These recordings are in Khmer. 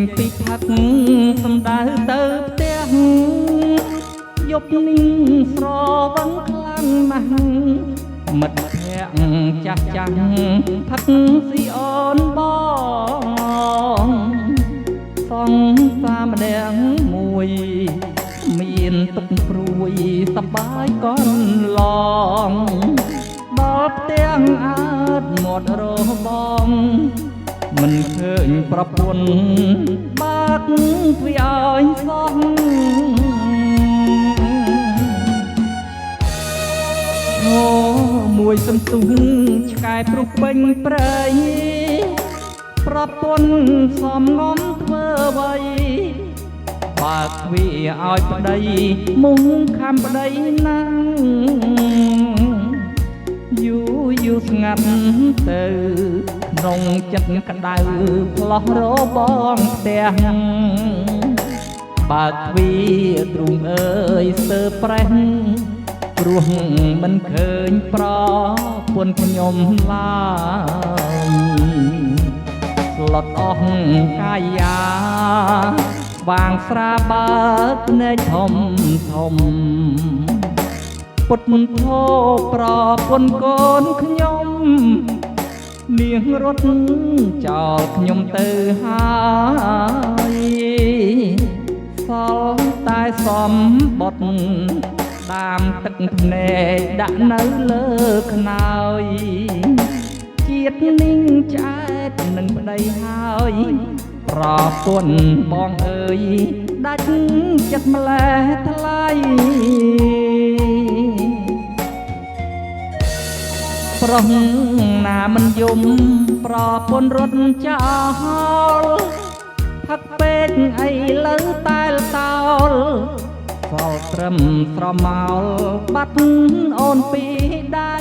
ញពីផឹកសំដៅទៅផ្ទះយប់នេះស្រវឹងខ្លាំងណាស់មិត្តភក្តិចាស់ចាស់ផឹកស៊ីអូនបងសងសាម្នាក់មួយមានទុកព្រួយសប្បាយកូនឡងដល់ផ្ទះអើតមាត់របងមិនឃើញប្រពន្ធបាត់វាឲ្យសោះអូមួយសំទុះឆ្កែព្រុសពេញព្រៃប្រពន្ធសំងំធ្វើអ្វីបើកវាឲ្យប្តីមុំខំប្តីណាំយូរស្ងាត់ទៅក្នុងចិត្តក្តៅផ្លោះរបងផ្ទះបើកវាទ្រូងអើយស្ទើប្រេះព្រោះមិនឃើញប្រពន្ធខ្ញុំឡើយស្លុតអស់កាយាស្វាងស្រាបើកភ្នែកធំធំពុតមិនធោប្រពន្ធកូនខ្ញុំនាងរត់ចោលខ្ញុំទៅហើយសល់តែសំបុតតាមទឹកភ្នែកដាក់នៅលើខ្នើយជាតិninhឆ្អែតនឹងប្តីហើយប្រពន្ធបងអើយដាច់ចិត្តម្លេះថ្លៃប្រុសណាមិនយំប្រពន្ធរត់ចោលផឹកពេកអីលើតែលតោលសល់ត្រឹមស្រមោលបាត់អូនពីដៃ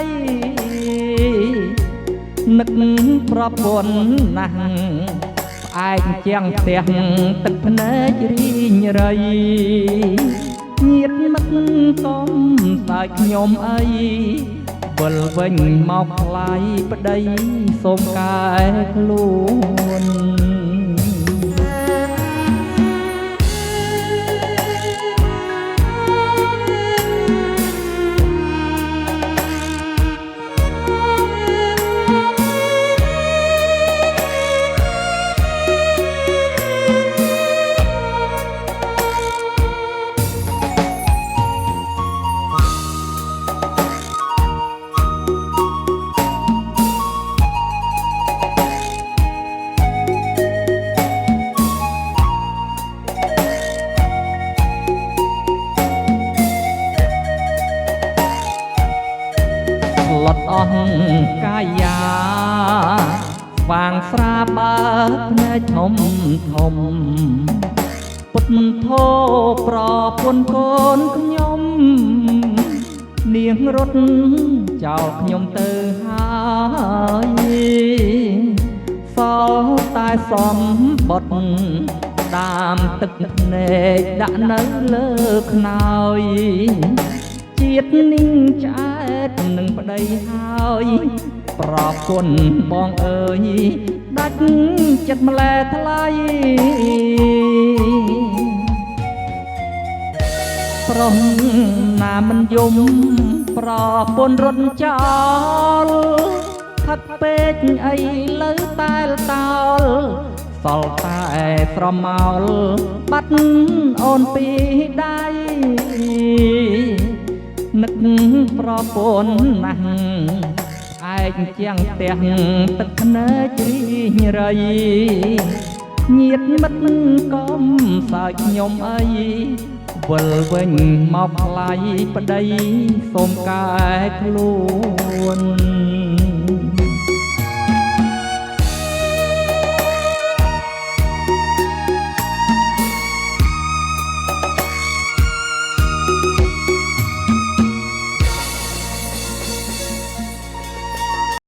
នឹកប្រពន្ធណាស់ផ្អែកជាងផ្ទះទឹកភ្នែករីងរៃញាតមិត្តកុំសើចខ្ញុំអីវិលវិញមកថ្លៃប្តីសូមកែខ្លួន លត់អស់កាយាស្វាងស្រាបើកភ្នែកធំធំពុតមិនធោប្រពន្ធកូនខ្ញុំនាងរត់ចោលខ្ញុំទៅហើយសល់តែសំបុតតាមទឹកភ្នែកដាក់នៅលើខ្នើយជាតិninhឆ្អែតនឹងប្តីហើយប្រពន្ធបងអើយដាច់ចិត្តម្លេះថ្លៃប្រុសណាមិនយំប្រពន្ធរត់ចោលផឹកពេកអីលើតែលតោលសល់តែស្រមោលបាត់អូនពីដៃនឹកប្រពន្ធណាស់ឯងជាងផ្ទះទឹកភ្នែករីងរៃញាតមិត្តកុំសើចខ្ញុំអីវិលវិញមកថ្លៃប្តីសូមកែខ្លួន